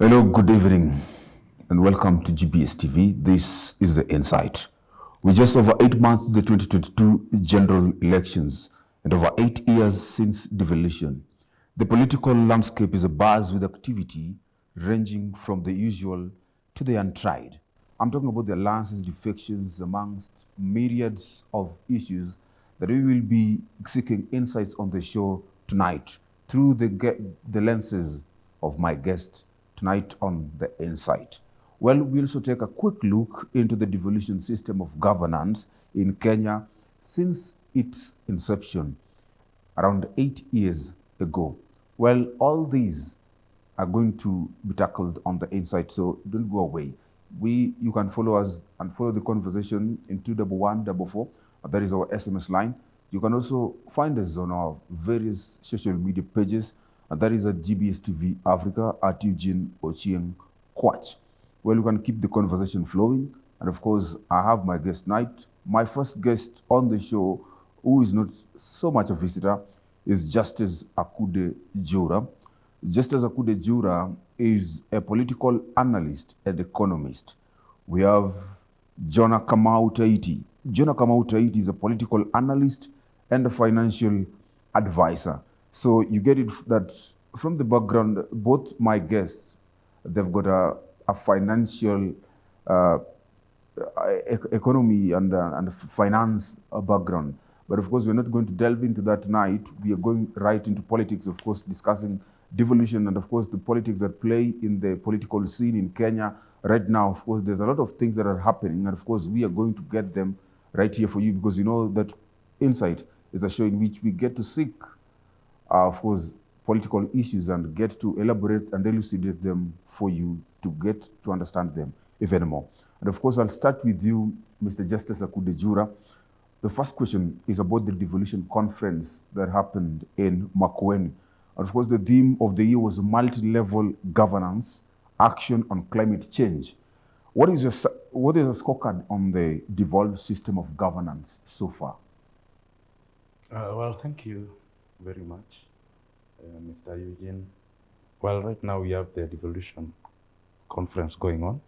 Hello, good evening, and welcome to GBS TV. This is The Insight. With just over 8 months to the 2022 general elections and over 8 years since devolution, the political landscape is abuzz with activity ranging from the usual to the untried. I'm talking about the alliances, defections amongst myriads of issues that we will be seeking insights on the show tonight through the lenses of my guest tonight on The Insight. Well, we'll also take a quick look into the devolution system of governance in Kenya since its inception around 8 years ago. Well, all these are going to be tackled on The Insight, so don't go away. You can follow us and follow the conversation in 21144. That is our SMS line. You can also find us on our various social media pages, and that is at GBS TV Africa at Eugene Ochieng Kwach. Well, you can keep the conversation flowing. And of course, I have my guest tonight. My first guest on the show, who is not so much a visitor, is Justice Akude Jura. Justice Akude Jura is a political analyst and economist. We have Jonah Kamau Taiti. Jonah Kamau Taiti is a political analyst and a financial advisor. So you get it that from the background, both my guests, they've got a financial economy and finance background. But of course, we're not going to delve into that tonight. We are going right into politics, of course, discussing devolution and, of course, the politics that play in the political scene in Kenya right now. Of course, there's a lot of things that are happening. And, of course, we are going to get them right here for you because you know that Insight is a show in which we get to seek, of course, political issues and get to elaborate and elucidate them for you to get to understand them even more. And, of course, I'll start with you, Mr. Justice Akude Jura. The first question is about the devolution conference that happened in Makueni. And of course, the theme of the year was multi-level governance, action on climate change. What is your scorecard on the devolved system of governance so far? Well, thank you very much, Mr. Eugene. Well, right now we have the devolution conference going on,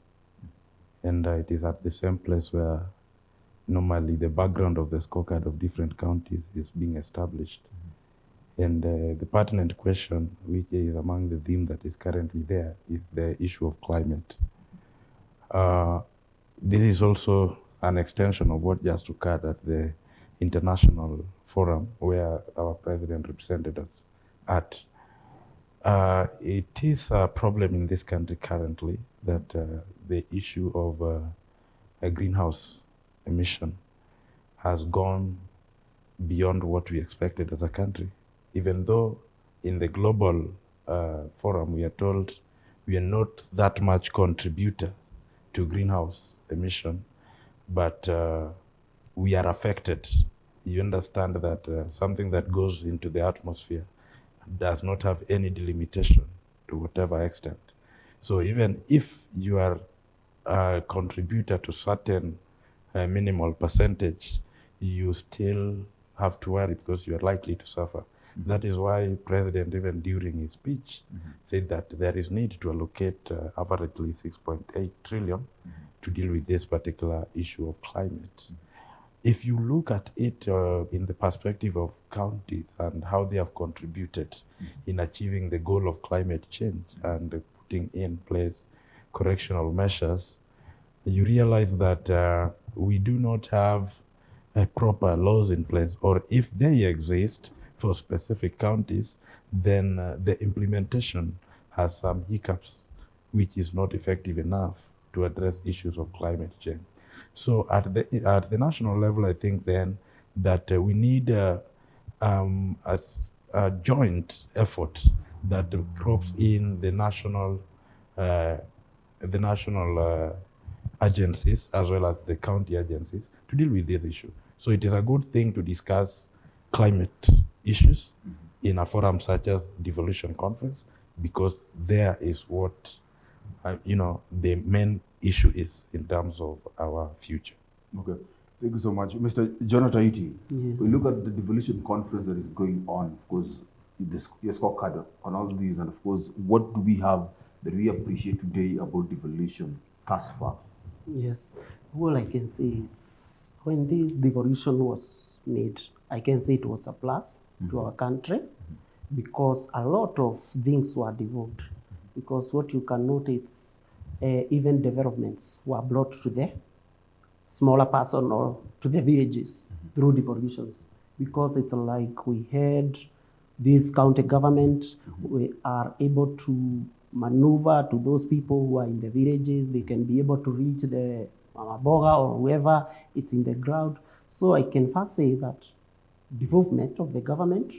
and it is at the same place where normally the background of the scorecard of different counties is being established. And the pertinent question, which is among the theme that is currently there, is the issue of climate. This is also an extension of what just occurred at the international forum where our president represented us at. It is a problem in this country currently that the issue of a greenhouse emission has gone beyond what we expected as a country. Even though in the global forum we are told we are not that much contributor to greenhouse emission, but we are affected. You understand that something that goes into the atmosphere does not have any delimitation to whatever extent. So even if you are a contributor to certain minimal percentage, you still have to worry because you are likely to suffer. Mm-hmm. That is why President, even during his speech, said that there is need to allocate averagely 6.8 trillion to deal with this particular issue of climate. If you look at it in the perspective of counties and how they have contributed in achieving the goal of climate change and putting in place correctional measures, you realize that we do not have proper laws in place, or if they exist for specific counties, then the implementation has some hiccups, which is not effective enough to address issues of climate change. So at the national level, I think then that we need a joint effort that crops in the national agencies as well as the county agencies to deal with this issue. So it is a good thing to discuss climate issues in a forum such as Devolution Conference, because there is what the main issue is in terms of our future. Okay, thank you so much. Mr. Jonathan Taiti, yes. We look at the devolution conference that is going on, of course, your scorecard on all these, and of course, what do we have that we appreciate today about devolution thus far? Yes. All I can say is when this devolution was made, I can say it was a plus to our country because a lot of things were devolved. Because what you can notice, even developments were brought to the smaller person or to the villages through devolutions. Because it's like we had this county government, we are able to maneuver to those people who are in the villages. They can be able to reach the Mama Boga or whoever it's in the ground. So I can first say that devolvement of the government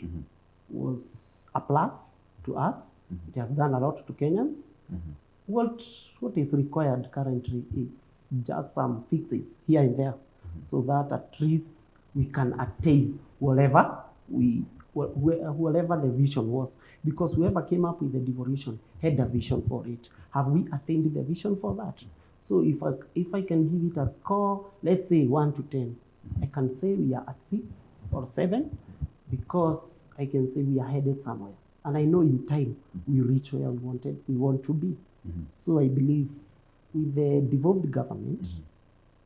was a plus to us. It has done a lot to Kenyans. What is required currently is just some fixes here and there so that at least we can attain whatever the vision was. Because whoever came up with the devolution had a vision for it. Have we attained the vision for that? So if I can give it a score, let's say 1 to 10, I can say we are at 6 or 7 because I can say we are headed somewhere. And I know in time we reach where we want to be. So I believe with the devolved government,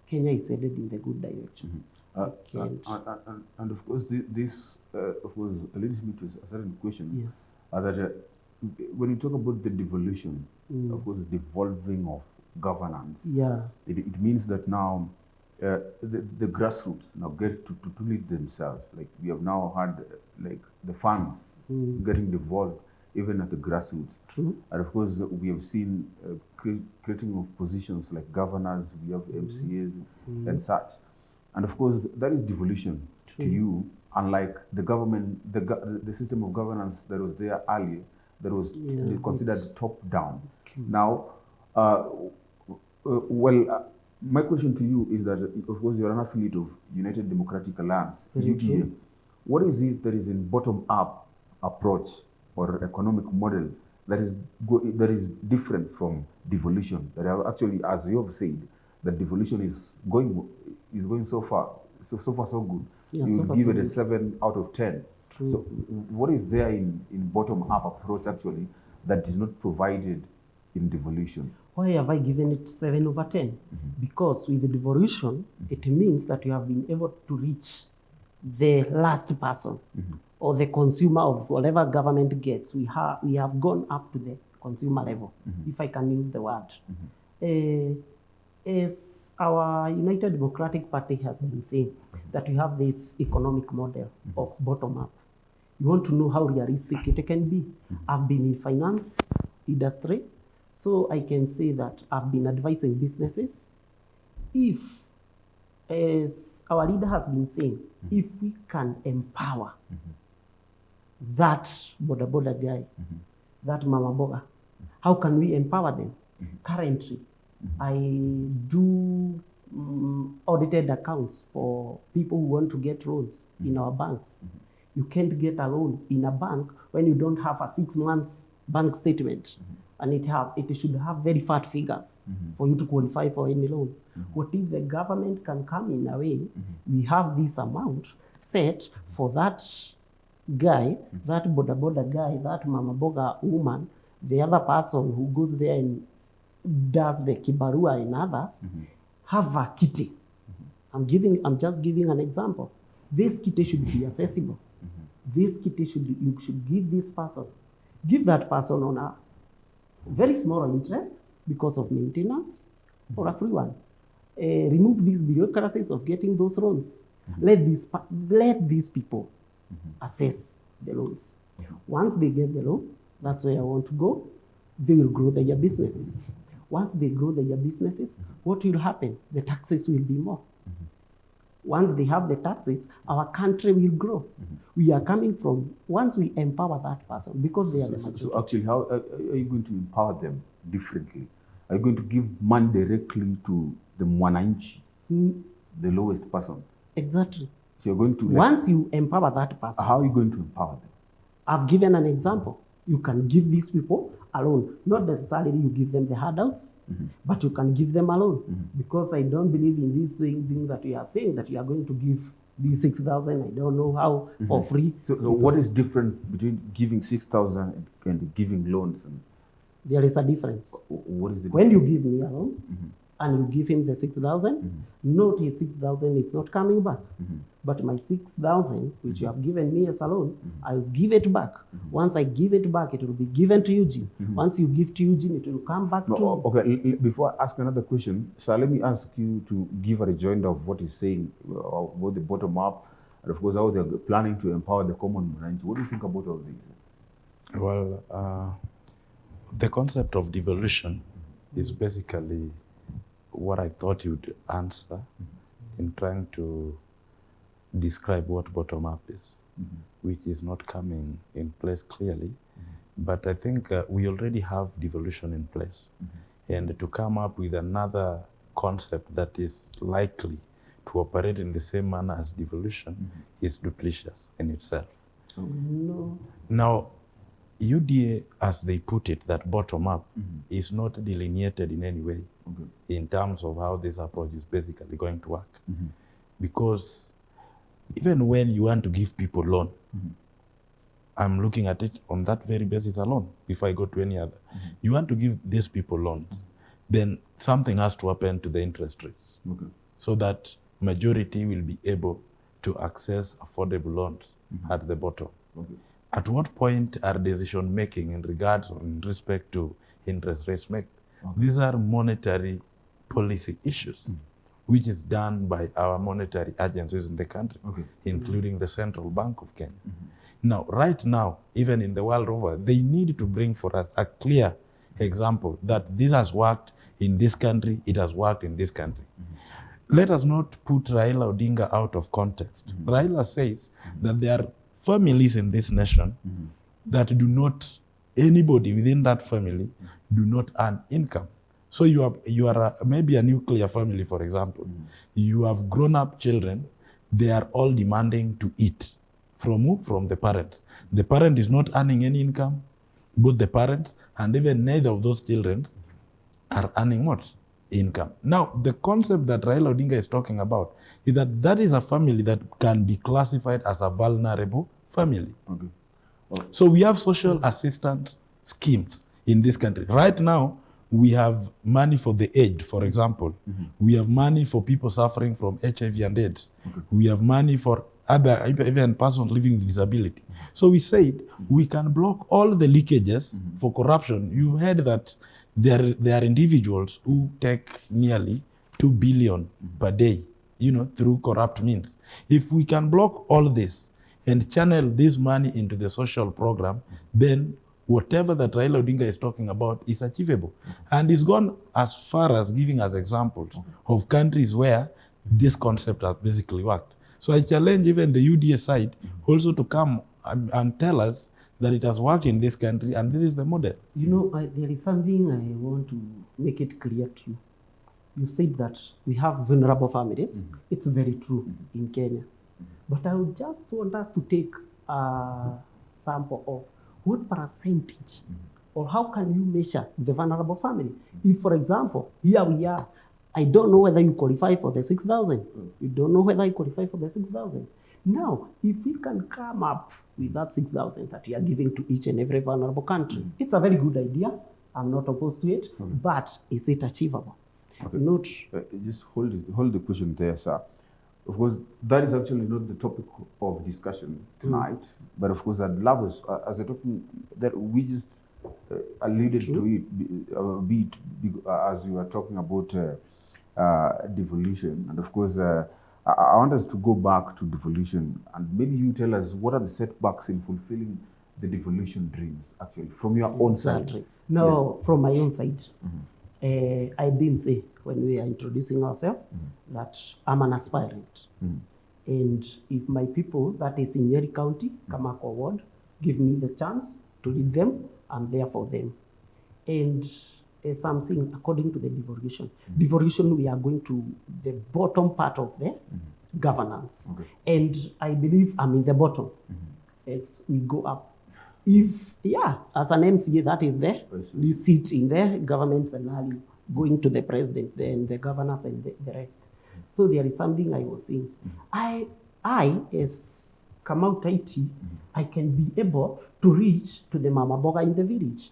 Kenya is headed in the good direction. And of course, this of course leads me to a certain question. Yes. That when you talk about the devolution, of course, devolving of governance, Yeah. it means that now the grassroots now get to lead themselves. Like we have now had like the funds getting devolved even at the grassroots. True. And of course, we have seen creating of positions like governors, we have MCAs and such. And of course, that is devolution to you, unlike the government, the system of governance that was there earlier, that was considered top-down. Now, my question to you is that, of course, you're an affiliate of United Democratic Alliance, UDA. What is it that is in bottom-up approach or economic model that is different from devolution? That are actually, as you have said, that devolution is going so far so good. Yeah, you so would far give so it a good. 7 out of 10. True. So what is there in bottom-up approach actually that is not provided in devolution? Why have I given it 7 over 10? Because with the devolution, it means that you have been able to reach the last person or the consumer of whatever government gets. We have gone up to the consumer level, if I can use the word. As our United Democratic Party has been saying, that we have this economic model of bottom-up. You want to know how realistic it can be. I've been in finance industry, so I can say that I've been advising businesses. If, as our leader has been saying, if we can empower that boda guy, that Mama Boga, how can we empower them? Currently, I do audited accounts for people who want to get loans in our banks. You can't get a loan in a bank when you don't have a 6 months bank statement, and it should have very fat figures for you to qualify for any loan. What if the government can come in a way, we have this amount set for that guy, that boda guy, that Mama Boga woman, the other person who goes there and does the kibarua and others, have a kitty. I'm just giving an example. This kitty should be accessible. This kitty you should give this person, give that person on a very small interest because of maintenance or a free one. Remove these bureaucracies of getting those loans. Let these people assess the loans. Once they get the loan, that's where I want to go. They will grow their businesses. Once they grow their businesses, what will happen? The taxes will be more. Once they have the taxes, our country will grow. We are coming from, once we empower that person, because they are the majority. So actually, how are you going to empower them differently? Are you going to give money directly to the mwananchi, the lowest person? Exactly. So you're going to... Once you empower that person... How are you going to empower them? I've given an example. You can give these people a loan. Not necessarily you give them the handouts, but you can give them a loan. Because I don't believe in this thing that you are saying, that you are going to give these 6,000, I don't know how, for free. So what is different between giving 6,000 and giving loans? There is a difference. What is the When you give me a loan and you give him the 6,000, not his 6,000, it's not coming back. But my 6,000, which you have given me as a loan, I'll give it back. Once I give it back, it will be given to Eugene. Once you give to Eugene, it will come back to me. Okay, before I ask another question, so let me ask you to give a rejoinder of what he's saying about the bottom up, and of course how they're planning to empower the common man. What do you think about all this? Well, the concept of devolution is basically what I thought you'd answer in trying to describe what bottom-up is, which is not coming in place clearly. But I think we already have devolution in place. And to come up with another concept that is likely to operate in the same manner as devolution is duplicitous in itself. No. Now, UDA, as they put it, that bottom-up is not delineated in any way in terms of how this approach is basically going to work. Because even when you want to give people loan, I'm looking at it on that very basis alone, if I go to any other. You want to give these people loans, then something has to happen to the interest rates so that majority will be able to access affordable loans at the bottom. At what point are decision making in regards or in respect to interest rates made? These are monetary policy issues, which is done by our monetary agencies in the country, including the Central Bank of Kenya. Now, right now, even in the world over, they need to bring for us a clear example that this has worked in this country, it has worked in this country. Let us not put Raila Odinga out of context. Raila says that there are families in this nation that do not, anybody within that family do not earn income. So you are maybe a nuclear family, for example. You have grown-up children. They are all demanding to eat. From who? From the parents. The parent is not earning any income. Both the parents and even neither of those children are earning what? Income. Now, the concept that Raila Odinga is talking about is that that is a family that can be classified as a vulnerable family. So we have social assistance schemes in this country. Right now, we have money for the aged, for example. We have money for people suffering from HIV and AIDS. We have money for other, even persons living with disability. So we said we can block all the leakages for corruption. You've heard that there are individuals who take nearly 2 billion per day, through corrupt means. If we can block all this and channel this money into the social program, then whatever that Raila Odinga is talking about is achievable. And he's gone as far as giving us examples of countries where this concept has basically worked. So I challenge even the UDA side also to come and tell us that it has worked in this country and this is the model. There is something I want to make it clear to you. You said that we have vulnerable families. It's very true in Kenya. But I would just want us to take a sample of what percentage or how can you measure the vulnerable family? If, for example, here we are, I don't know whether you qualify for the 6,000. You don't know whether you qualify for the 6,000. Now, if we can come up with that 6,000 that we are giving to each and every vulnerable country, it's a very good idea. I'm not opposed to it, but is it achievable? Not. Just hold the question there, sir. Of course, that is actually not the topic of discussion tonight, but of course, I'd love us, as a topic that we just alluded to it a bit as you were talking about devolution. And of course, I want us to go back to devolution and maybe you tell us what are the setbacks in fulfilling the devolution dreams, actually, from your own side. No, from my own side. I didn't say when we are introducing ourselves that I'm an aspirant. And if my people, that is in Nyeri County, Kamako Ward, give me the chance to lead them, I'm there for them. And as I'm saying, according to the devolution, we are going to the bottom part of the governance. And I believe I'm in the bottom as we go up. If, as an MCA, that is there, the seat in the government and going to the president, then the governors and the rest. So there is something I was saying. I as Kamau Taiti, I can be able to reach to the Mama Boga in the village.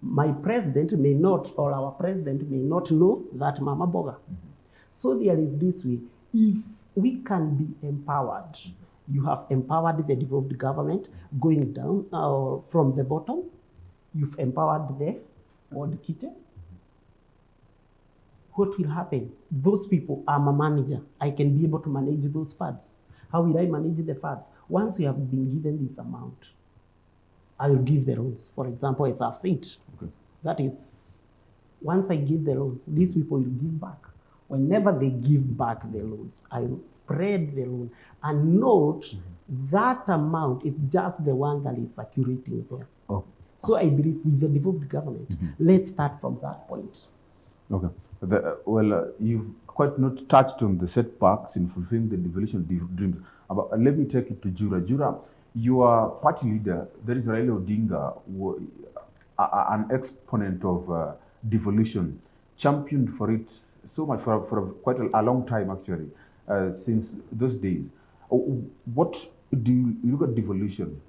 My president may not, or our president may not know that Mama Boga. So there is this way. If we can be empowered, you have empowered the devolved government going down from the bottom. You've empowered the ward kitchen. What will happen? Those people, I'm a manager. I can be able to manage those funds. How will I manage the funds? Once we have been given this amount, I will give the loans. For example, as I've said, that is, once I give the loans, these people will give back. Whenever they give back the loans, I will spread the loan and note that amount, it's just the one that is circulating there. Oh. So I believe with the devolved government, let's start from that point. Okay. You've quite not touched on the setbacks in fulfilling the devolution dreams. But let me take it to Jura. Jura, you are party leader. There is Raila Odinga, an exponent of devolution, championed for it so much for quite a long time, actually, since those days. What do you look at devolution?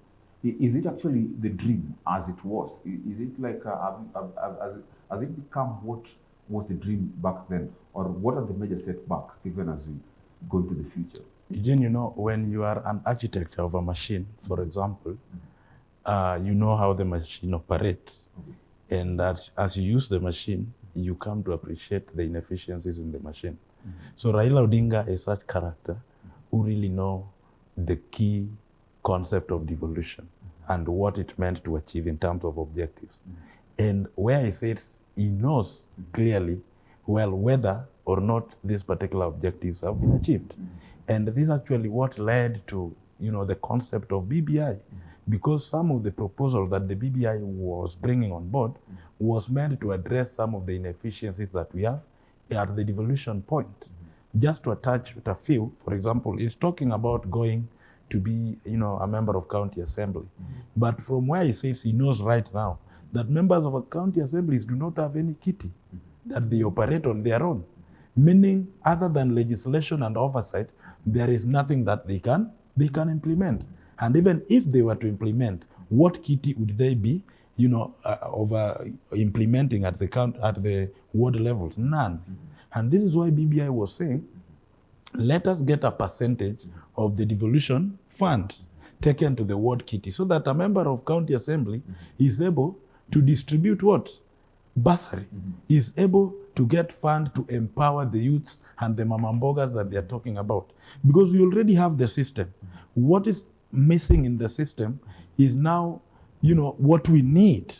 Is it actually the dream as it was? Is it like, has it become what was the dream back then? Or what are the major setbacks given as we go into the future? Eugene, you know, when you are an architect of a machine, for example, you know how the machine operates. And that as you use the machine, you come to appreciate the inefficiencies in the machine. So Raila Odinga is such character who really know the key concept of devolution and what it meant to achieve in terms of objectives. And where I said he knows clearly, well, whether or not these particular objectives have been achieved. And this is actually what led to, you know, the concept of BBI, because some of the proposals that the BBI was bringing on board was meant to address some of the inefficiencies that we have at the devolution point. Just to attach a few, for example, he's talking about going to be, you know, a member of county assembly. But from where he says he knows right now that members of a county assemblies do not have any kitty, that they operate on their own. Meaning, other than legislation and oversight, there is nothing that they can implement. And even if they were to implement, what kitty would they be, you know, implementing at the ward levels? None. And this is why BBI was saying, let us get a percentage of the devolution funds taken to the ward kitty, so that a member of county assembly is able to distribute what? Bursary. Is able to get funds to empower the youths and the mamambogas that they are talking about. Because we already have the system. What is missing in the system is now, you know, what we need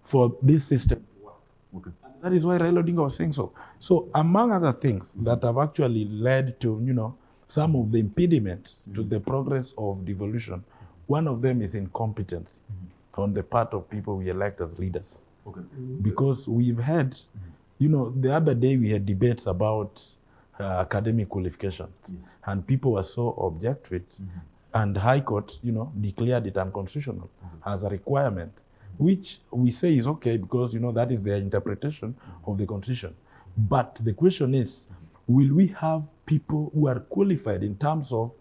for this system to work. And that is why Raila Odinga was saying so. So among other things that have actually led to, you know, some of the impediments to the progress of devolution, one of them is incompetence on the part of people we elect as leaders. Because we've had, you know, the other day we had debates about academic qualifications, and people were so object to it, and High Court, you know, declared it unconstitutional as a requirement, which we say is okay because, you know, that is their interpretation of the Constitution. But the question is, will we have people who are qualified in terms of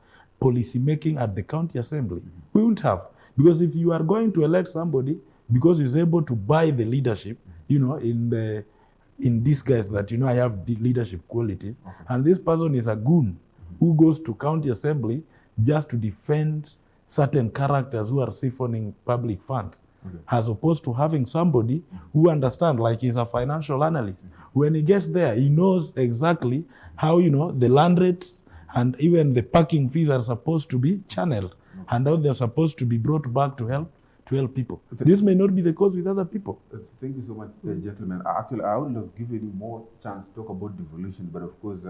policy making at the county assembly? We won't have, because if you are going to elect somebody because he's able to buy the leadership, you know, in disguise that, you know, I have the leadership qualities, and this person is a goon who goes to county assembly just to defend certain characters who are siphoning public funds, as opposed to having somebody who understands, like he's a financial analyst. When he gets there, he knows exactly how, you know, the land rates and even the parking fees are supposed to be channeled, and how they're supposed to be brought back to help people. This may not be the case with other people. Thank you so much, gentlemen. Actually, I would have given you more chance to talk about devolution, but of course,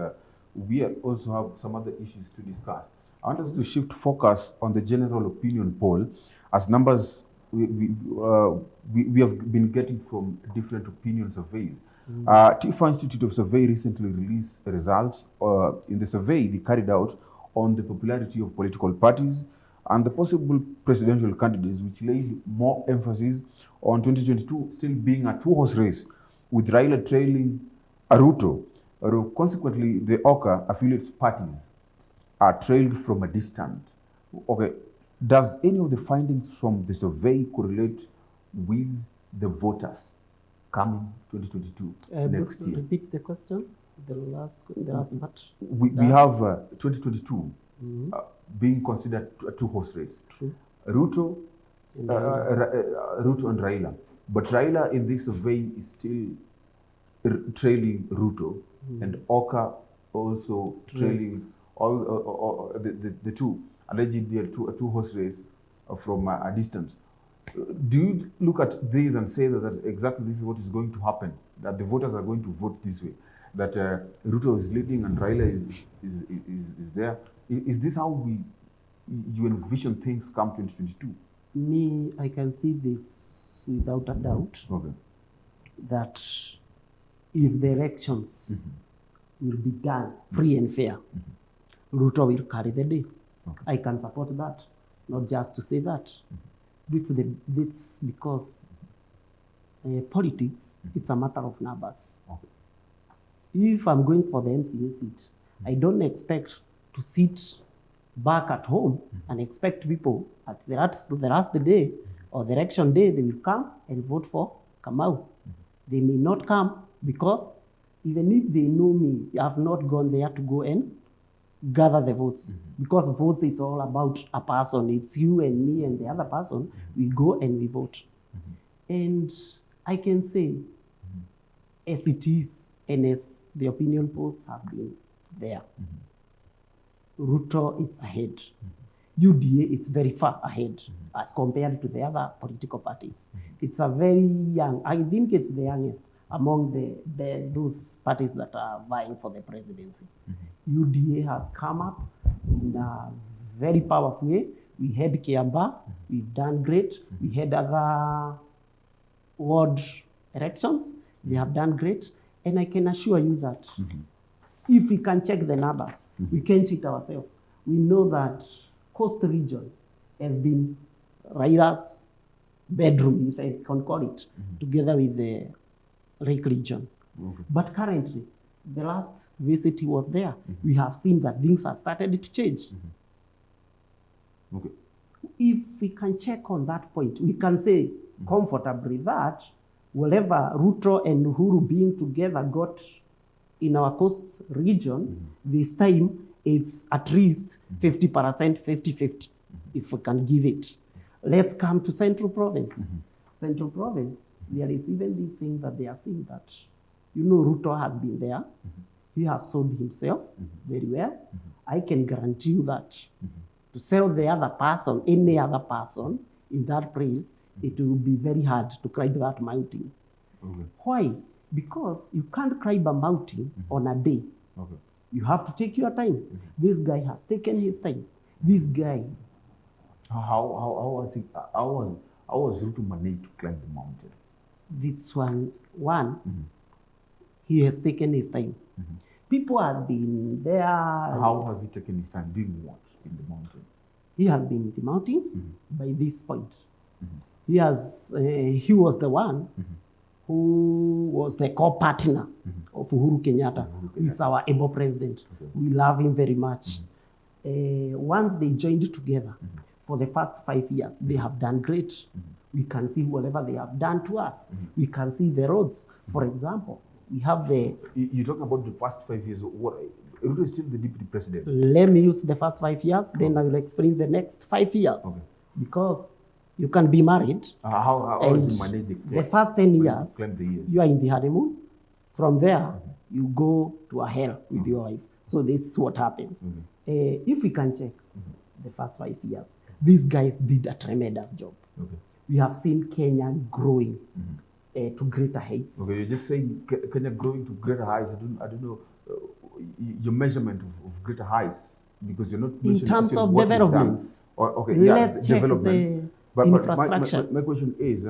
we also have some other issues to discuss. I want us to shift focus on the general opinion poll, as numbers we have been getting from different opinion surveys. TIFA Institute of Survey recently released results in the survey they carried out on the popularity of political parties and the possible presidential candidates, which laid more emphasis on 2022 still being a two-horse race, with Raila trailing Ruto. Consequently, the OCA affiliates parties are trailed from a distance. Okay, does any of the findings from the survey correlate with the voters coming 2022 next year? Repeat the question, the last part. We That's- have 2022 being considered a two-horse race. True. Ruto, And Ruto and Raila. But Raila in this survey is still trailing Ruto, and Oka also trailing all the two. Allegedly a two-horse race from a distance. Do you look at this and say that exactly this is what is going to happen? That the voters are going to vote this way? That Ruto is leading and Raila is there? Is this how you envision things come 2022? Me, I can see this without a doubt Okay. that if the elections will be done free and fair, Ruto will carry the day. Okay. I can support that, not just to say that. That's because politics, it's a matter of numbers. Okay. If I'm going for the MCA seat, I don't expect to sit back at home and expect people at the last day or the election day, they will come and vote for Kamau. They may not come because even if they know me, I have not gone there to go and gather the votes. Because votes, it's all about a person. It's you and me and the other person. We go and we vote. And I can say, as it is, and as the opinion polls have been there, Ruto, it's ahead. UDA, it's very far ahead as compared to the other political parties. It's a very young, I think it's the youngest among those parties that are vying for the presidency. UDA has come up in a very powerful way. We had Kiamba, we've done great. We had other ward elections, they have done great. And I can assure you that if we can check the numbers, we can cheat ourselves. We know that Coast region has been Raila's bedroom, if I can call it, together with the Lake region. But currently, the last visit he was there, we have seen that things have started to change. Okay. If we can check on that point, we can say comfortably that whatever Ruto and Uhuru being together got in our coast region, this time it's at least 50%, 50-50, if we can give it. Let's come to Central Province. Central Province, there is even this thing that they are saying that, you know, Ruto has been there. He has sold himself very well. I can guarantee you that to sell the other person, any other person in that place, it will be very hard to climb that mountain. Okay. Why? Because you can't climb a mountain on a day. Okay. You have to take your time. This guy has taken his time. This guy, How was Ruto managed to climb the mountain? this one, he has taken his time. People have been there. How has he taken his time doing what in the mountain? He has been in the mountain by this point. He was the one who was the co-partner of Uhuru Kenyatta. He's our able president. We love him very much. Once they joined together for the first 5 years, they have done great. We can see whatever they have done to us. We can see the roads. For example, we have the... You talk about the first 5 years. Ruto is still the deputy president. Let me use the first 5 years, then I will explain the next 5 years. Okay. Because you can be married. How And does he manage the first 10 when years, you climb the years? you are in the honeymoon. From there, you go to a hell with your wife. So this is what happens. If we can check the first 5 years, these guys did a tremendous job. Okay. We have seen Kenya growing to greater heights. Okay, you're just saying Kenya growing to greater heights. I don't know your measurement of greater heights, because you're not In mentioning terms actually of what is done. developments, Okay, let's check development. the But infrastructure. my question is,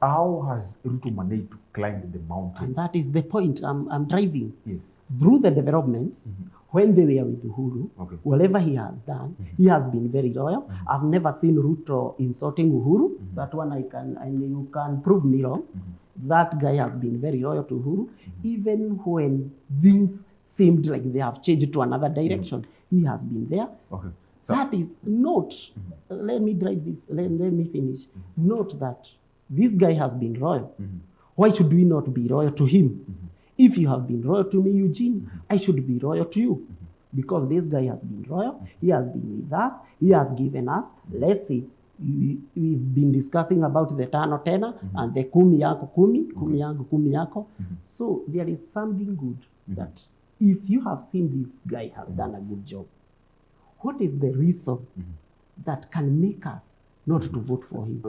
how has Ruto managed to climb the mountain? And that is the point I'm driving. Yes. Through the developments, when they were with Uhuru, Okay. whatever he has done, he has been very loyal. I've never seen Ruto insulting Uhuru. That one and you can prove me wrong. That guy has been very loyal to Uhuru. Even when things seemed like they have changed to another direction, he has been there. Okay. So, That is note. Let me drive this. Let me finish. Note that this guy has been loyal. Why should we not be loyal to him? If you have been loyal to me, Eugene, I should be loyal to you. Because this guy has been loyal, he has been with us, he has given us, let's see, we've been discussing about the tano tena and the kumi yako kumi, kumi yangu kumi yako. So there is something good that if you have seen this guy has done a good job, what is the reason that can make us not to vote for him?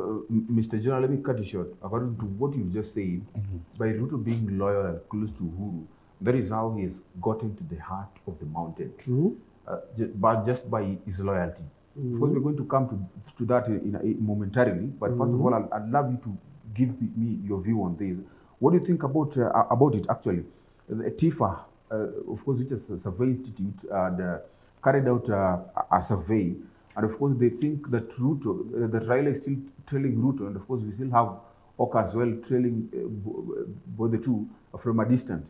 Mr. General, let me cut you short. According to what you've just said, by Ruto being loyal and close to Uhuru, that is how he has gotten to the heart of the mountain. True. But just by his loyalty. Of course, we're going to come to that momentarily. But first of all, I'd love you to give me your view on this. What do you think about it actually? The TIFA, of course, which is a survey institute, carried out a survey. And of course, they think that Ruto, that Raila is still trailing Ruto. And of course, we still have Oka as well trailing both the two from a distance.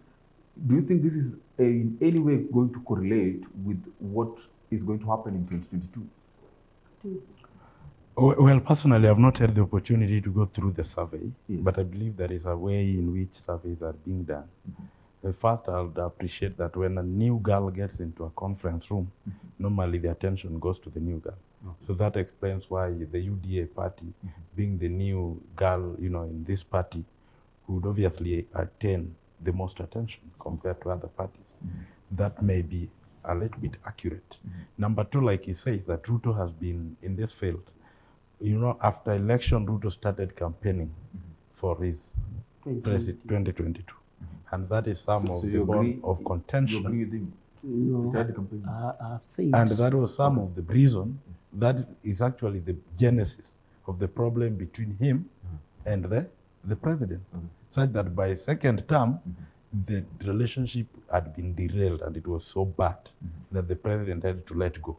Do you think this is in any way going to correlate with what is going to happen in 2022? Well, personally, I've not had the opportunity to go through the survey, Yes. but I believe there is a way in which surveys are being done. First, I would appreciate that when a new girl gets into a conference room, normally the attention goes to the new girl. So that explains why the UDA party, being the new girl, in this party, would obviously attain the most attention compared to other parties. That may be a little bit accurate. Number two, like he says, that Ruto has been in this field. After election, Ruto started campaigning for his president 2022. And that is some of the bone of contention. You agree with him? No, He started campaigning. I've said. And that was some of the reason that is actually the genesis of the problem between him and the president. Such that by second term, the relationship had been derailed and it was so bad that the president had to let go.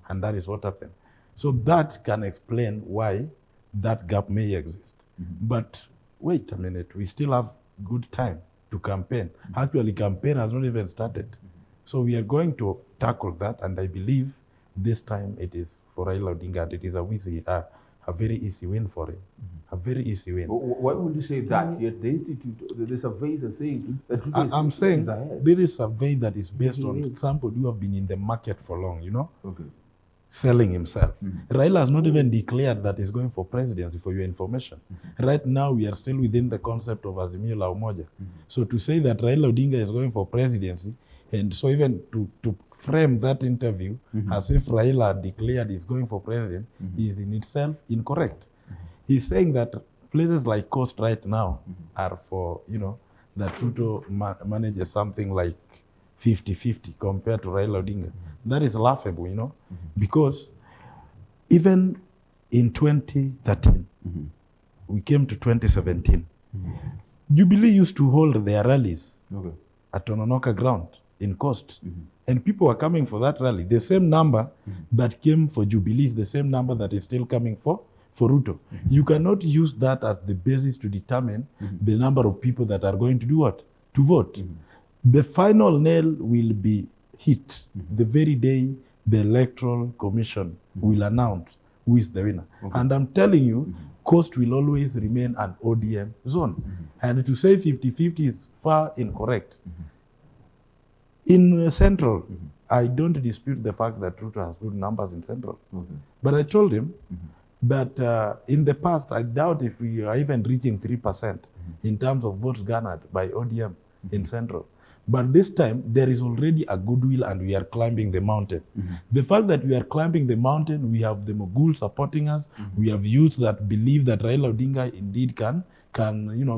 And that is what happened. So that can explain why that gap may exist. But wait a minute, we still have good time to campaign. Actually, campaign has not even started. So we are going to tackle that, and I believe this time it is for Raila Odinga, and it is a very easy win for him. A very easy win. Why would you say that? Yet the institute, the surveys are saying that Ruto I'm is saying ahead. there is a survey that is based on somebody who have been in the market for long, Okay. selling himself. Raila has not even declared that he's going for presidency, for your information. Right now, we are still within the concept of Azimio la Umoja. So to say that Raila Odinga is going for presidency, and so even to frame that interview as if Raila declared he's going for president is in itself incorrect. He's saying that places like Coast right now are for, that Ruto manages something like 50-50 compared to Raila Odinga. That is laughable, because even in 2013, we came to 2017, Jubilee used to hold their rallies at Tononoka ground in Coast. And people were coming for that rally. The same number that came for Jubilee is the same number that is still coming for Ruto. You cannot use that as the basis to determine the number of people that are going to do what? To vote. The final nail will be hit the very day the Electoral Commission will announce who is the winner. And I'm telling you, Coast will always remain an ODM zone. And to say 50-50 is far incorrect. In Central, I don't dispute the fact that Ruto has good numbers in Central. But I told him that in the past, I doubt if we are even reaching 3% in terms of votes garnered by ODM in Central. But this time, there is already a goodwill and we are climbing the mountain. The fact that we are climbing the mountain, we have the Mogul supporting us, we have youth that believe that Raila Odinga indeed can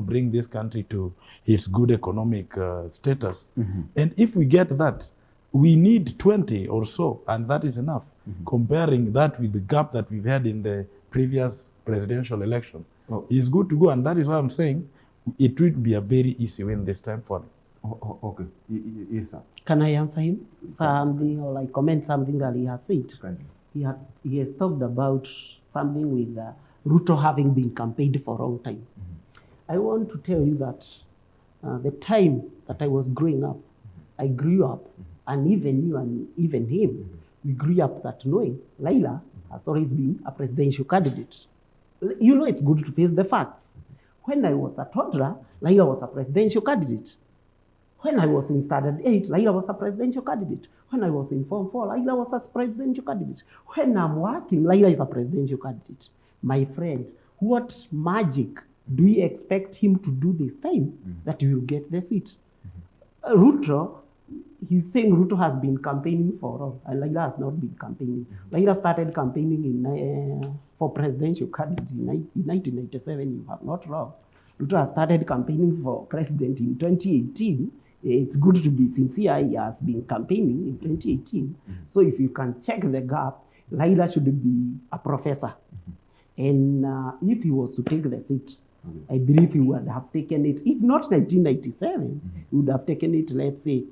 bring this country to its good economic status. And if we get that, we need 20 or so, and that is enough. Comparing that with the gap that we've had in the previous presidential election, it's good to go, and that is why I'm saying it will be a very easy win this time for him. Okay. Yes, sir. Can I answer him something or like comment something that he has said? He has talked about something with Ruto having been campaigned for a long time. I want to tell you that the time that I was growing up, I grew up, and even you and even him, we grew up that knowing Raila has always been a presidential candidate. It's good to face the facts. When I was a toddler, Raila was a presidential candidate. When I was in standard 8, Raila was a presidential candidate. When I was in Form 4, Raila was a presidential candidate. When I'm working, Raila is a presidential candidate. My friend, what magic do we expect him to do this time that he will get the seat? Ruto, he's saying Ruto has been campaigning for all. Raila has not been campaigning. Raila started campaigning for presidential candidate in 1997, you have not wrong. Ruto has started campaigning for president in 2018. It's good to be sincere, he has been campaigning in 2018. So if you can check the gap, Raila should be a professor. And if he was to take the seat, I believe he would have taken it, if not 1997, he would have taken it, let's say,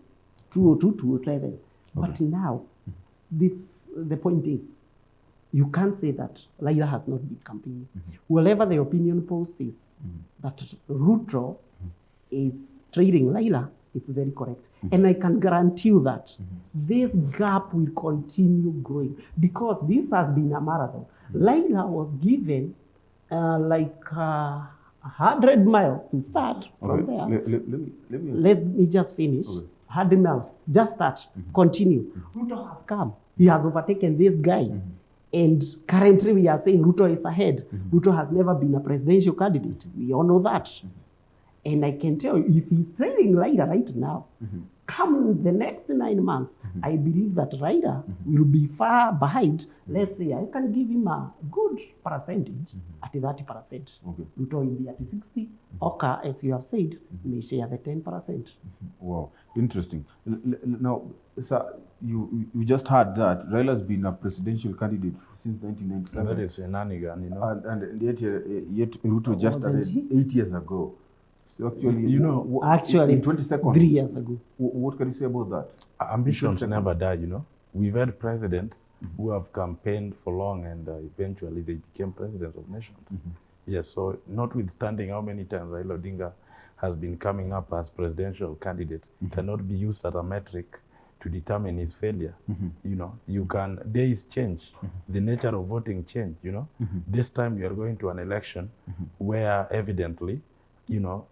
2002, 2007. But now, the point is, you can't say that Raila has not been campaigning. Whatever the opinion poll says, that Ruto is trading Raila, it's very correct. And I can guarantee you that this gap will continue growing because this has been a marathon. Raila was given 100 miles to start from there. Let me just finish. 100 miles, just start, continue. Ruto has come. He has overtaken this guy. And currently we are saying Ruto is ahead. Ruto has never been a presidential candidate. We all know that. And I can tell you, if he's trailing Raila right now, come the next 9 months, I believe that Raila will be far behind. Let's say I can give him a good percentage at 30%. Ruto will be at 60. Oka, as you have said, may share the 10%. Wow, interesting. Now, sir, you just heard that Raila's been a presidential candidate since 1997. That is a nanigan, you know. And yet Ruto just started 8 years ago. So actually, you know, in 20 seconds, 3 years ago. What can you say about that? Ambitions never die, you know. We've had presidents who have campaigned for long and eventually they became presidents of nations. Yes, so notwithstanding how many times Raila Odinga has been coming up as presidential candidate, cannot be used as a metric to determine his failure. You know, you can, days change, the nature of voting change, you know. This time you are going to an election where evidently, you know,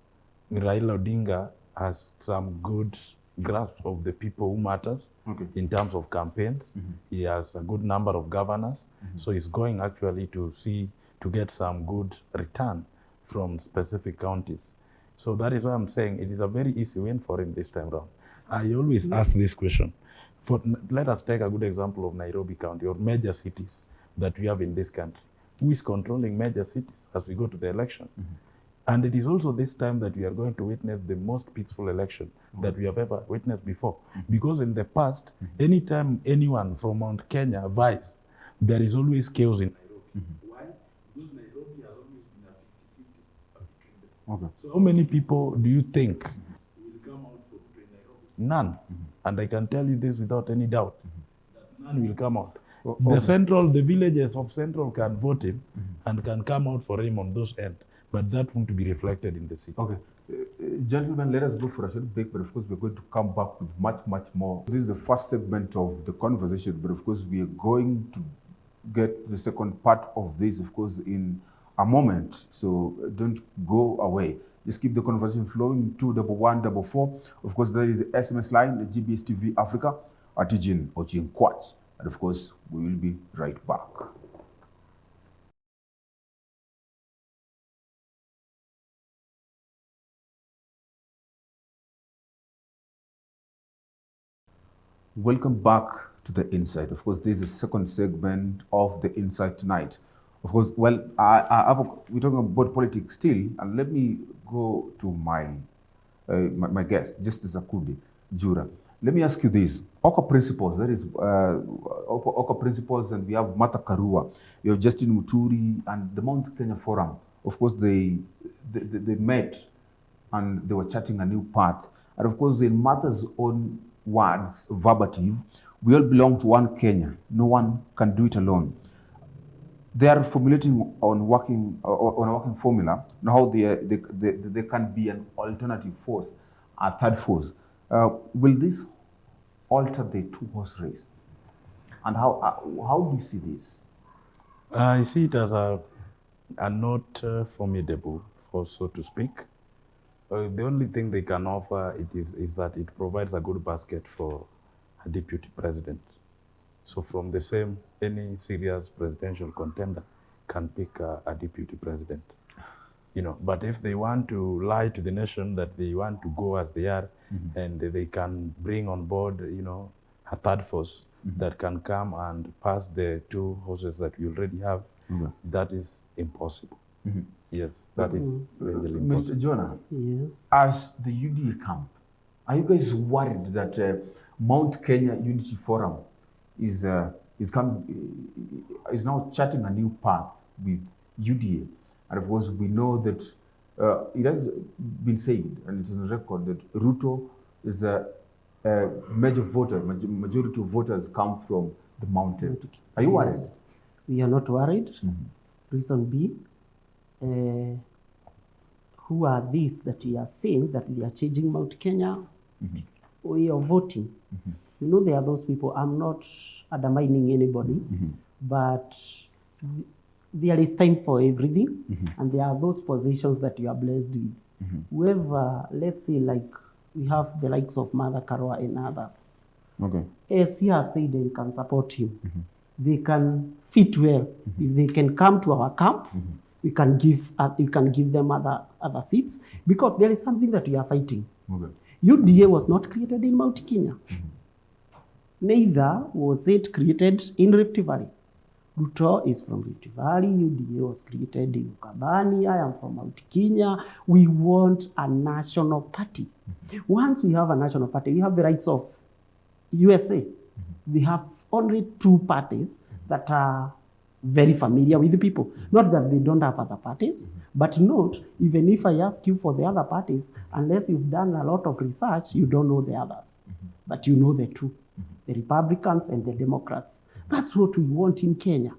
Raila Odinga has some good grasp of the people who matters in terms of campaigns. He has a good number of governors. So he's going actually to get some good return from specific counties. So that is why I'm saying it is a very easy win for him this time around. I always ask this question. Let us take a good example of Nairobi County or major cities that we have in this country. Who is controlling major cities as we go to the election? And it is also this time that we are going to witness the most peaceful election that we have ever witnessed before. Because in the past, anytime anyone from Mount Kenya vies, there is always chaos in Nairobi. Why? Because Nairobi has always been a 50-50 between them. So how many people do you think will come out for Nairobi? None. And I can tell you this without any doubt, that none will come out. The villages of Central can vote him and can come out for him on those ends. But that won't be reflected in the city. Okay. Gentlemen, let us go for a short break, but of course we're going to come back with much, much more. This is the first segment of the conversation, but of course we are going to get the second part of this, of course, in a moment. So don't go away. Just keep the conversation flowing. 21144. Of course, there is the SMS line, the GBS TV Africa, Atijin Ojin Quats. And of course, we will be right back. Welcome back to the Insight. Of course, this is the second segment of the Insight tonight. Of course, well, we're talking about politics still, and let me go to my guest, Justice Akundi Jura. Let me ask you this: OCA principles. That is OCA principles, and we have Martha Karua, you have Justin Muturi, and the Mount Kenya Forum. Of course, they met, and they were charting a new path. And of course, in Martha's own words, verbative, we all belong to one Kenya. No one can do it alone. They are formulating on a working formula on how they can be an alternative force, a third force. Will this alter the two-horse race? And how do you see this? I see it as a not formidable force, so to speak. The only thing they can offer is that it provides a good basket for a deputy president. So from the same, any serious presidential contender can pick a deputy president. But if they want to lie to the nation that they want to go as they are, and they can bring on board, a third force that can come and pass the two horses that we already have, that is impossible. Yes, that is really impossible. Mr. Jonah, Yes. as the UDA camp, are you guys worried that Mount Kenya Unity Forum is now charting a new path with UDA? And of course, we know that it has been said, and it is on record, that Ruto is a major voter, majority of voters come from the mountain. Are you worried? Yes. We are not worried. Reason being, who are these that we are saying that they are changing Mount Kenya way of voting? There are those people. I'm not undermining anybody, but there is time for everything, and there are those positions that you are blessed with. Whoever, let's say, like we have the likes of Mother Karua and others. Okay. As he has said, they can support him. They can fit well. If they can come to our camp, we can give them other seats, because there is something that we are fighting. Okay. UDA was not created in Mount Kenya. Neither was it created in Rift Valley. Ruto is from Rift Valley. UDA was created in Ukambani. I am from Mount Kenya. We want a national party. Once we have a national party, we have the rights of USA. They have only two parties that are very familiar with the people. Not that they don't have other parties, but note, even if I ask you for the other parties, unless you've done a lot of research, you don't know the others. But you know the two, the Republicans and the Democrats. That's what we want in Kenya.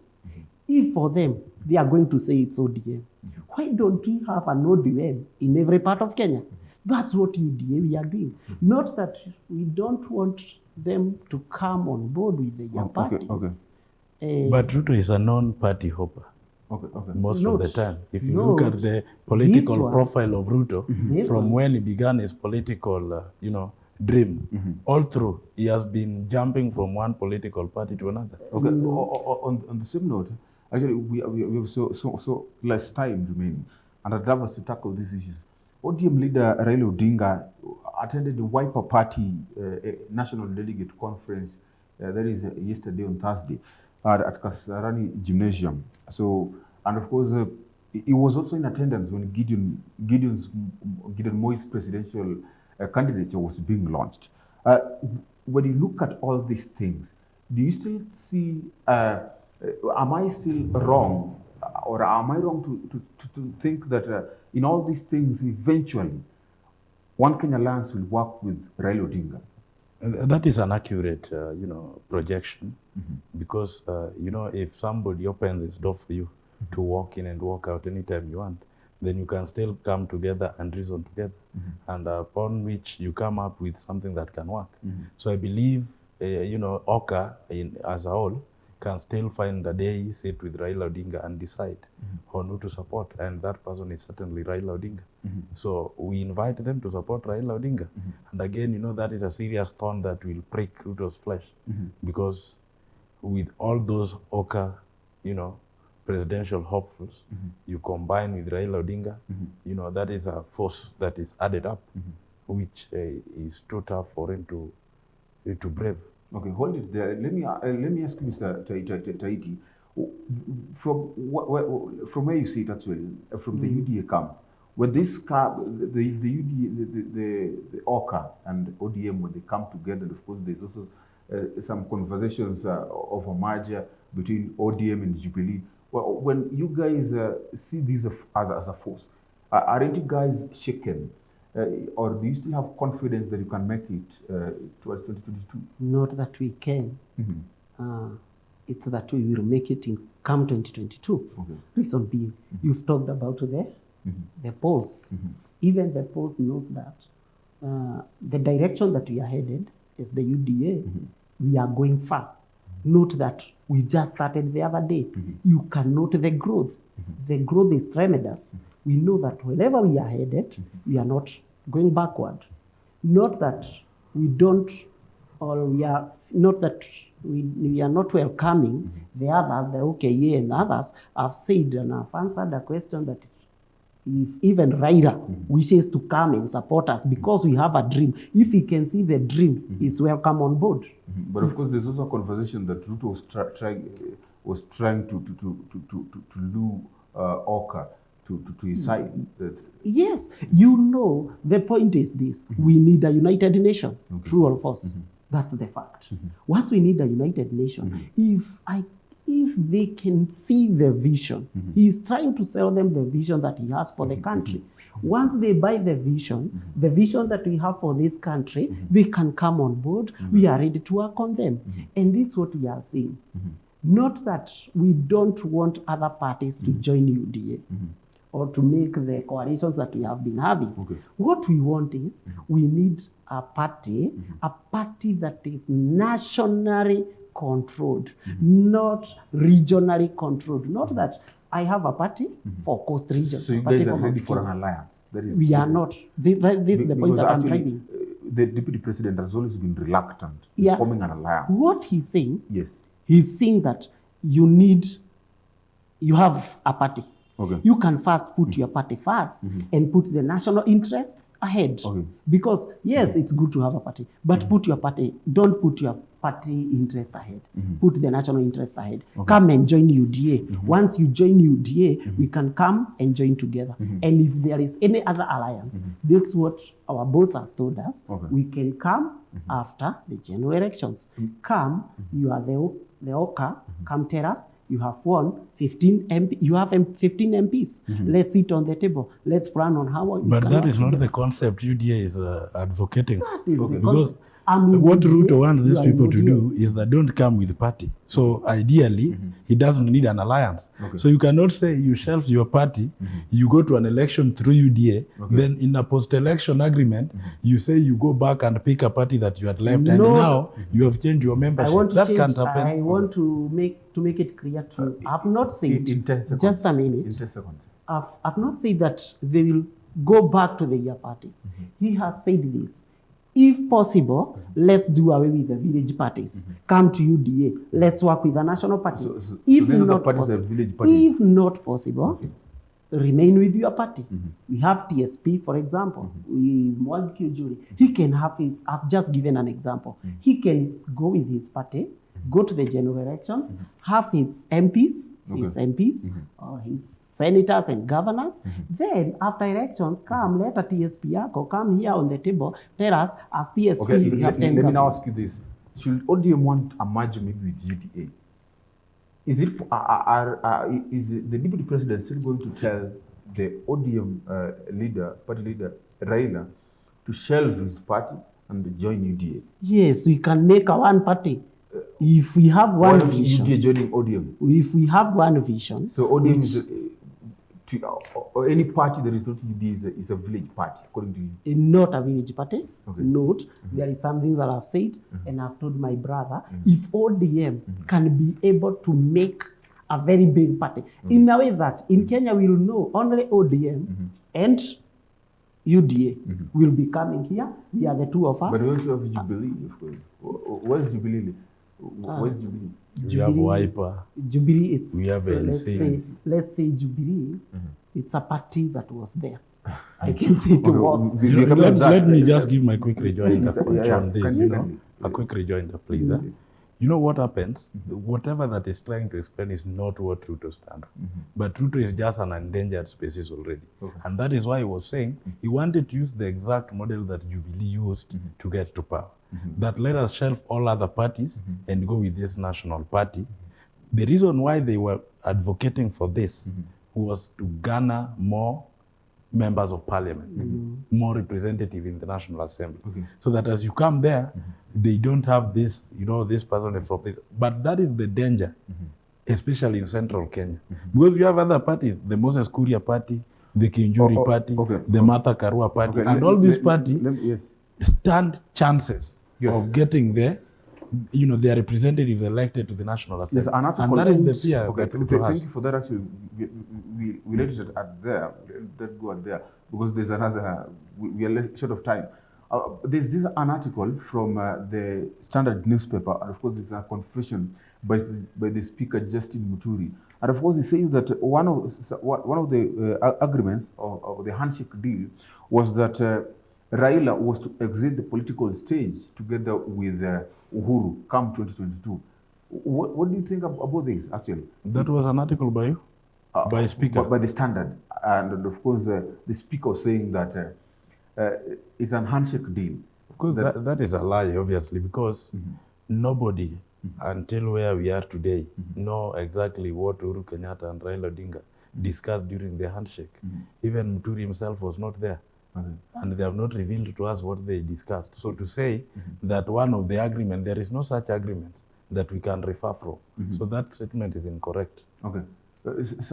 If for them, they are going to say it's ODM, why don't we have an ODM in every part of Kenya? That's what UDA we are doing. Not that we don't want them to come on board with their parties. But Ruto is a non-party hopper. Most of the time. If you look at the political profile of Ruto, from when he began his political, dream, all through, he has been jumping from one political party to another. Okay. On the same note, actually, we have so less time remaining, and I'd love us to tackle these issues. ODM leader Raila Odinga attended the Wiper Party National Delegate Conference, that is yesterday on Thursday, at Kasarani Gymnasium. So, and of course, he was also in attendance when Gideon Moi's presidential candidature was being launched. When you look at all these things, do you still see, am I still wrong, or am I wrong to think that in all these things, eventually, One Kenya Alliance will work with Raila Odinga? That is an accurate, projection, because, if somebody opens his door for you to walk in and walk out anytime you want, then you can still come together and reason together, and upon which you come up with something that can work. So I believe, OCA as a whole can still find a day, sit with Raila Odinga and decide on who to support, and that person is certainly Raila Odinga. So we invite them to support Raila Odinga, and again, that is a serious thorn that will prick Ruto's flesh, because with all those OCA, presidential hopefuls, you combine with Raila Odinga, that is a force that is added up, which is too tough for him to brave. Okay, hold it there. Let me ask you, Mr. Taiti, from where you see it actually, from the UDA camp, when this camp, the UDA, the OCA and ODM, when they come together, of course, there's also some conversations of a merger between ODM and Jubilee. Well, when you guys see these as a force, aren't you guys shaken? Or do you still have confidence that you can make it towards 2022? Not that we can. It's that we will make it in come 2022. Okay. Reason being, you've talked about the polls. Even the polls knows that the direction that we are headed is the UDA. We are going far. Note that we just started the other day. You can note the growth The growth is tremendous. We know that wherever we are headed, we are not going backward. Not that we don't, or we are not that we are not welcoming the others, the OKA and others. Have said and have answered a question that if even Raila wishes to come and support us because we have a dream, if he can see the dream, he's welcome on board. But of course, there's also a conversation that Ruto was trying to lure Oka to his side. That Yes, you know, the point is this. We need a united nation, true or false. That's the fact. Once we need a united nation, if they can see the vision, he is trying to sell them the vision that he has for the country. Once they buy the vision that we have for this country, they can come on board. We are ready to work on them. And this is what we are seeing. Not that we don't want other parties to join UDA or to make the coalitions that we have been having. What we want is we need a party that is nationally controlled, not regionally controlled. Not that I have a party for Coast Region. so you party guys are for ready Mount for Kenya. an alliance. That is We are not. This is the point because that I'm actually, driving. The deputy president has always been reluctant in Yeah. forming an alliance. What he's saying, Yes. he's saying that you have a party. Okay. You can first put your party first and put the national interests ahead. Okay. Because yes, it's good to have a party, but don't put your party interests ahead. Put the national interest ahead. Come and join UDA. Once you join UDA, we can come and join together. And if there is any other alliance, that's what our boss has told us. Okay. We can come after the general elections. Come, you are the OKA, come tell us, you have won 15 MP, you have 15 MPs. Let's sit on the table. Let's plan on how we But can that work is not together. the concept UDA is advocating. That is the Okay. Because concept. I'm in what UDA, Ruto wants you these are in people to UDA. do is that don't come with party. So ideally, he doesn't need an alliance. Okay. So you cannot say you shelve your party, you go to an election through UDA, then in a post-election agreement, you say you go back and pick a party that you had left, and No. now you have changed your I membership. want to That change, can't happen. I want to make it clear to you. I've not said, In 10 seconds. just a In minute, 10 seconds. I've not said that they will go back to the year parties. He has said this. If possible, let's do away with the village parties. Come to UDA. Let's work with the national party. So If these are the not parties, the possible, village parties. if not possible, remain with your party. We have TSP, for example. We Mwangi Kiujuri. He can have his. I've just given an example. He can go with his party, go to the general elections, have his MPs, or his senators and governors. Then after elections, come let a TSP yako come here on the table. Tell us as TSP Okay, we have 10 let me now governors. ask you this. Should ODM want a merger maybe with UDA? Is the deputy president still going to tell the ODM party leader, Raila, to shelve his party and join UDA? Yes, we can make a one party. If we have Why one not vision, UDA joining ODM? if we have one vision, So ODM which- is or any party that is not UDA is a village party, according to you. not a village party. Okay. Note, there is something that I've said, and I've told my brother, if ODM can be able to make a very big party, in a way that in Kenya we'll know only ODM and UDA will be coming here. We are the two of us. But we also have Jubilee, of course. Where's Jubilee? Where's Jubilee? We have Wiper. Jubilee, it's We have NC. let's say Jubilee, it's a party that was there. I can say it was. We- we- Let me just give my quick rejoinder on this, Can you you- know, can you- a quick rejoinder, please. Mhm. You know what happens? Whatever that is trying to explain is not what Ruto stands for. But Ruto is just an endangered species already. Okay. And that is why he was saying he wanted to use the exact model that Jubilee used to get to power. That let us shelve all other parties and go with this national party. The reason why they were advocating for this was to garner more members of parliament, more representative in the National Assembly. Okay. So that as you come there, they don't have this, you know, this person from this. But that is the danger, especially in central Kenya. Because you have other parties, the Moses Kuria party, the Kinjuri party, the Martha Karua party, Okay, and all these parties yes. stand chances Yes. of getting the you know, their representatives elected to the National Assembly. There's an article. And that is the fear Okay, that Ruto has. thank you for that. Actually, we let it at there. Let's go at there because there's another. We are short of time. There's an article from the Standard newspaper, and of course, it's a confession by the Speaker Justin Muturi, and of course, he says that one of the agreements of the handshake deal was that Raila was to exit the political stage together with Uhuru come 2022. What do you think about this, actually? That was an article by you? By Speaker? By the Standard. And of course, the Speaker saying that it's an handshake deal. Of course, that is a lie, obviously, because nobody, until where we are today, know exactly what Uhuru Kenyatta and Raila Odinga discussed during the handshake. Even Muturi himself was not there. And they have not revealed to us what they discussed. So to say that one of the agreement, there is no such agreement that we can refer from. So that statement is incorrect. Okay. If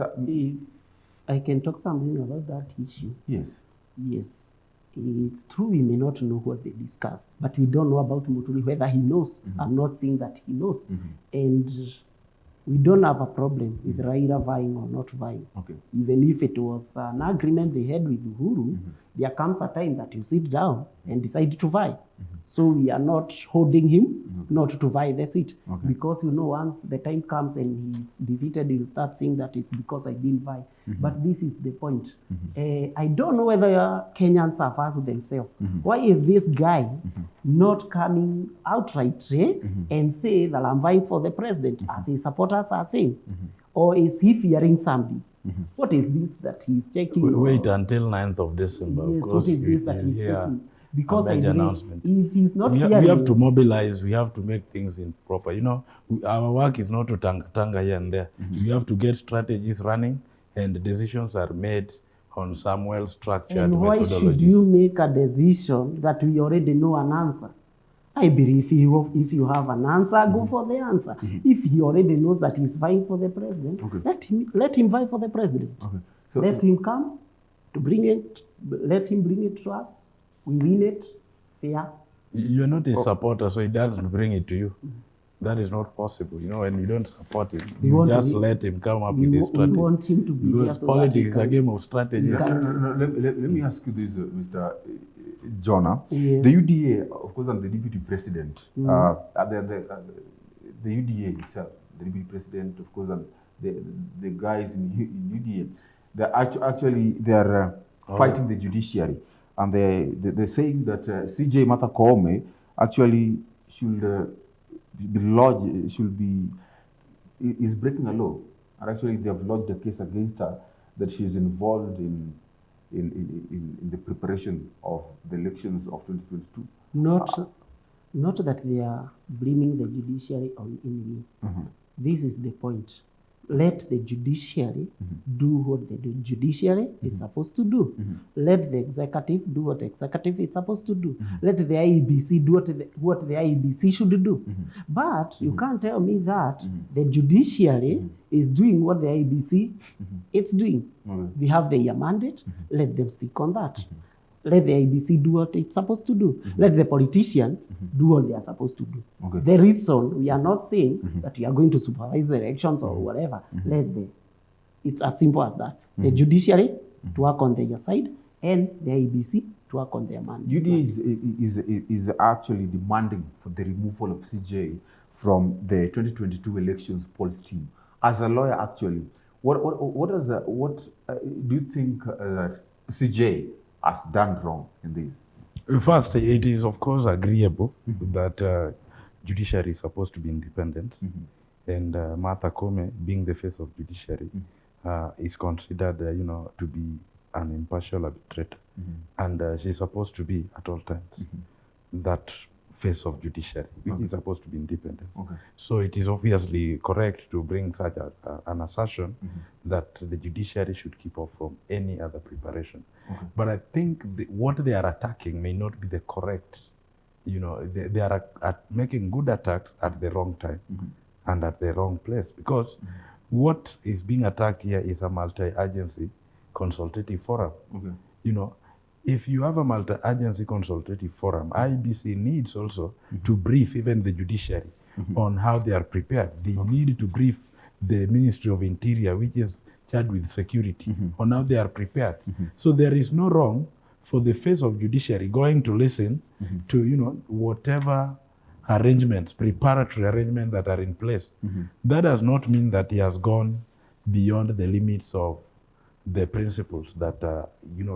I can talk something about that issue. Yes. Yes. It's true we may not know what they discussed, but we don't know about Muturi, whether he knows. I'm not saying that he knows. And we don't have a problem with Raila vying or not vying. Okay. Even if it was an agreement they had with Uhuru, there comes a time that you sit down and decide to vie. So we are not holding him not to vie the seat. Okay. Because, you know, once the time comes and he's defeated, he'll start saying that it's because I didn't vie. But this is the point. I don't know whether Kenyans have asked themselves, why is this guy not coming outright and say that I'm vying for the president, as his supporters are saying? Or is he fearing something? What is this that he's checking? Wait until 9th of December. Yes, of course, what is this that he's hear checking? Because a I major believe announcement. if he's not we fearing... have to mobilize, we have to make things in proper. You know, our work is not to tanga here and there. We have to get strategies running, and decisions are made on some well-structured And why methodologies. should you make a decision that we already know an answer? I believe if you have an answer, go for the answer. If he already knows that he's vying for the president, let him vie for the president. Okay. So, Let him come to bring it, let him bring it to us. We win it, fair. You're not a supporter, so he doesn't bring it to you. That is not possible. You know, when you don't support him, you just let him come up with his strategy. We want him to be Because here so politics is that a game of strategy. let me ask you this, Mr. Jonah. Yes. The UDA, of course, and the deputy president, the UDA itself, the deputy president, of course, and the guys in UDA, they are fighting the judiciary, and they're saying that CJ Martha Koome actually is breaking a law, and actually they have lodged a case against her that she is involved in the preparation of the elections of 2022. Not that they are blaming the judiciary on any way. This is the point. Let the judiciary do what the judiciary is supposed to do. Let the executive do what the executive is supposed to do. Let the IEBC do what the IEBC should do. But you can't tell me that the judiciary is doing what the IEBC is doing. They have their mandate. Let them stick on that. Let the IEBC do what it's supposed to do. Let the politician do what they are supposed to do. Okay. The reason we are not saying that we are going to supervise the elections or whatever, it's as simple as that. The judiciary to work on their side and the IEBC to work on their mandate. UDA is actually demanding for the removal of CJ from the 2022 elections polls team. As a lawyer, actually, what do you think that CJ has done wrong in this? First, it is of course agreeable that judiciary is supposed to be independent, and Martha Koome, being the face of judiciary, is considered, to be an impartial arbitrator, and she's supposed to be at all times that face of judiciary, which is supposed to be independent. So it is obviously correct to bring such an assertion that the judiciary should keep off from any other preparation. But I think what they are attacking may not be the correct. They are making good attacks at the wrong time and at the wrong place, because what is being attacked here is a multi-agency consultative forum. if you have a multi-agency consultative forum, IEBC needs also to brief even the judiciary on how they are prepared. They need to brief the Ministry of Interior, which is charged with security, on how they are prepared. So there is no wrong for the face of judiciary going to listen to, whatever arrangements, preparatory arrangements that are in place. That does not mean that he has gone beyond the limits of the principles that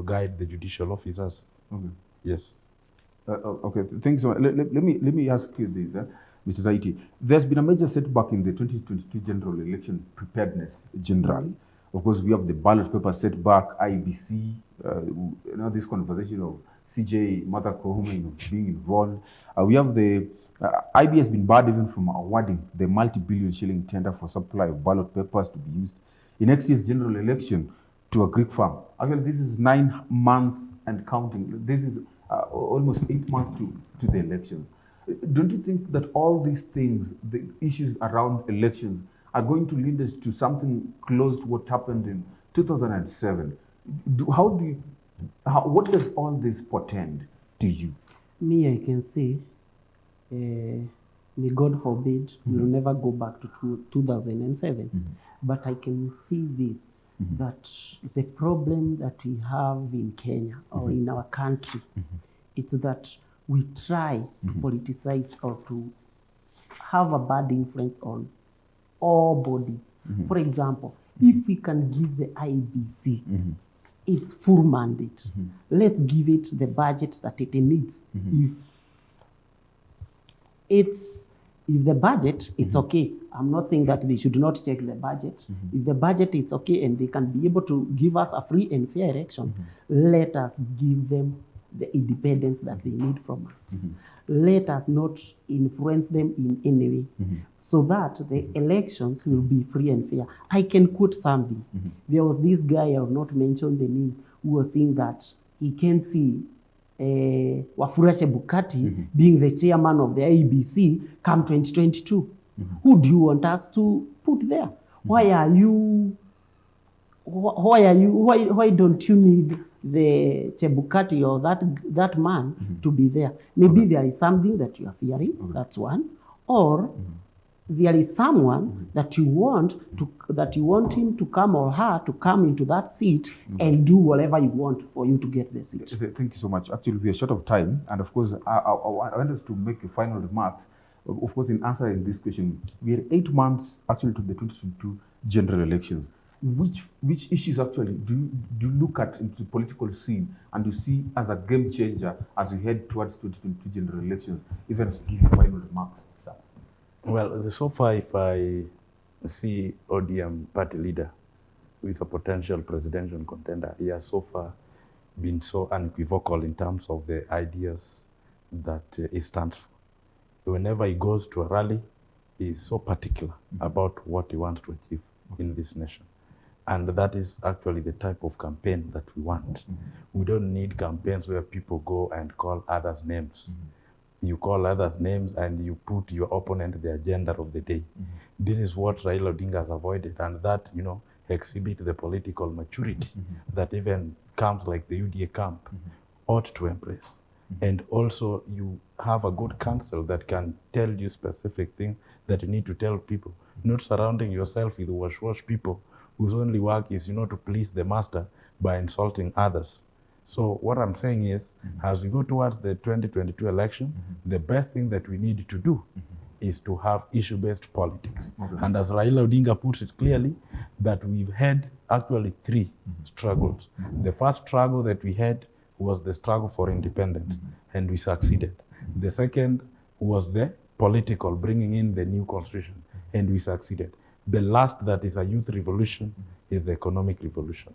guide the judicial officers. Okay. Yes. Okay, thanks so much. Let me ask you this, Mr. Zaiti. There's been a major setback in the 2022 general election preparedness generally. Of course, we have the ballot paper setback, IEBC, this conversation of CJ, Martha Koome being involved. We have the IB has been barred even from awarding the multi-billion shilling tender for supply of ballot papers to be used in next year's general election to a Greek farm. Actually, this is 9 months and counting. This is almost 8 months to the elections. Don't you think that all these things, the issues around elections, are going to lead us to something close to what happened in 2007? What does all this portend to you? Me, I can say, may God forbid, we'll never go back to 2007. But I can see this, that the problem that we have in Kenya or in our country, it's that we try to politicize or to have a bad influence on all bodies. For example, if we can give the IEBC its full mandate, let's give it the budget that it needs. If the budget, it's okay. I'm not saying that they should not check the budget. If the budget is okay and they can be able to give us a free and fair election, let us give them the independence that they need from us. Let us not influence them in any way, so that the elections will be free and fair. I can quote something. There was this guy, I will not mention the name, who was saying that he can see Wafula Chebukati being the chairman of the IEBC come 2022. Who do you want us to put there? Why don't you need the Chebukati or that man to be there? Maybe there is something that you are fearing, that's one. Or there is someone that you want him to come or her to come into that seat and do whatever you want for you to get the seat. Thank you so much. Actually, we are short of time, and of course, I want us to make a final remarks. Of course, in answering this question, we are 8 months actually to the 2022 general elections. Which issues actually do you look at into the political scene and you see as a game changer as we head towards 2022 general elections? Even to give you final remarks, sir. Well, so far, if I see ODM party leader with a potential presidential contender, he has so far been so unequivocal in terms of the ideas that he stands for. Whenever he goes to a rally, he is so particular about what he wants to achieve in this nation. And that is actually the type of campaign that we want. We don't need campaigns where people go and call others names. You call others names and you put your opponent the agenda of the day. This is what Raila Odinga has avoided, and that, exhibit the political maturity that even camps like the UDA camp ought to embrace. And also you have a good counsel that can tell you specific things that you need to tell people, not surrounding yourself with wash people whose only work is, to please the master by insulting others. So what I'm saying is, as we go towards the 2022 election, the best thing that we need to do is to have issue-based politics. And as Raila Odinga puts it clearly, that we've had actually 3 struggles. The first struggle that we had was the struggle for independence, and we succeeded. The second was the political, bringing in the new constitution, and we succeeded. The last, that is a youth revolution, is the economic revolution.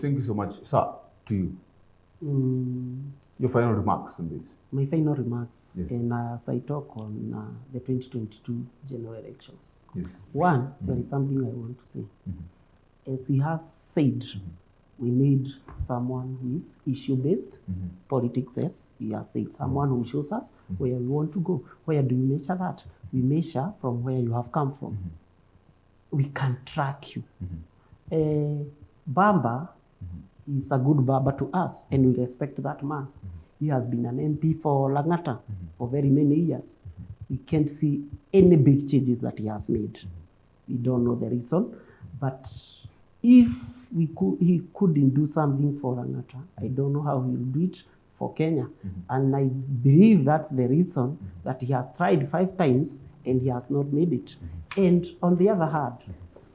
Thank you so much. Sir, to you. Your final remarks on this. My final remarks, Yes. and as I talk on the 2022 general elections. Yes. One, there is something I want to say. As he has said, we need someone who is issue-based. Politics, as he has said, someone who shows us where we want to go. Where do we measure that? We measure from where you have come from. We can track you. Bamba He's a good barber to us, and we respect that man. He has been an MP for Langata for very many years. We can't see any big changes that he has made. We don't know the reason, but if he couldn't do something for Langata, I don't know how he'll do it for Kenya. And I believe that's the reason that he has tried 5 times and he has not made it. And on the other hand,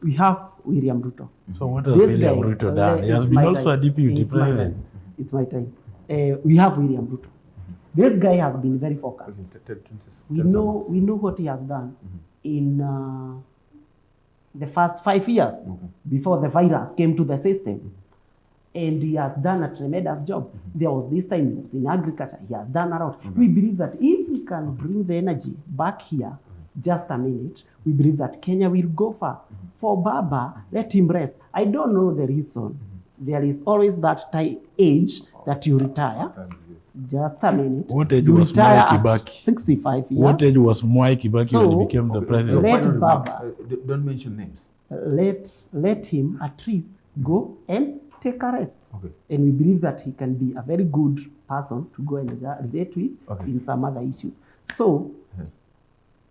we have William Ruto. So what has This William guy, Ruto done? He has it's been my also a time. deputy It's my time. president. It's my time. We have William Ruto. This guy has been very focused. We know what he has done in the first 5 years before the virus came to the system. And he has done a tremendous job. There was this time he was in agriculture. He has done a lot. We believe that if we can bring the energy back here, just a minute, we believe that Kenya will go far. For Baba, let him rest. I don't know the reason. There is always that age that you retire. Just a minute. What age you was retire Mwai at Kibaki? 65 years. What age was Mwai Kibaki So, when he became the president? Let Final remarks. Baba. Don't mention names. Let him at least go and take a rest. Okay. And we believe that he can be a very good person to go and relate with Okay. in some other issues. So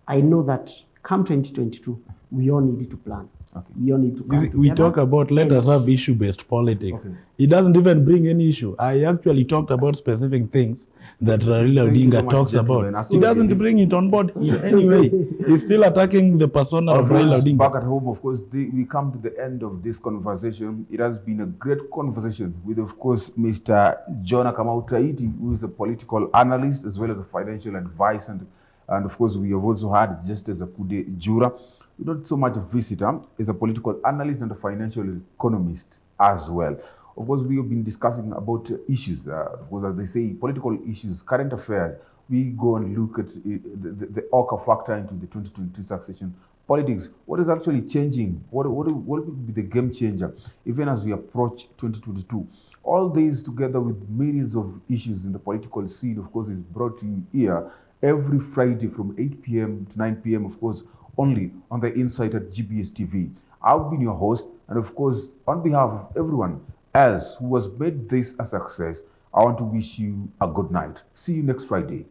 I know that come 2022, we all need to plan. Okay. We all need to come We together. talk about let us have issue-based politics. Okay. He doesn't even bring any issue. I actually talked about specific things that Raila Thank you so Odinga much, talks gentlemen. about. He doesn't Absolutely. bring it on board in any way. He's still attacking the persona of Raila Odinga. Back at home, of course, we come to the end of this conversation. It has been a great conversation with, of course, Mr. Jonah Kamau Taiti, who is a political analyst as well as a financial advisor. And of course, we have also had just as a Kude Jura, not so much a visitor, as a political analyst and a financial economist as well. Of course, we have been discussing about issues, because as they say, political issues, current affairs. We go and look at the Oka factor into the 2022 succession politics. What is actually changing? What will be the game changer, even as we approach 2022? All these together with myriads of issues in the political scene, of course, is brought to you here every Friday from 8 p.m. to 9 p.m., of course, only on the Insight at GBS TV. I've been your host, and of course, on behalf of everyone else who has made this a success, I want to wish you a good night. See you next Friday.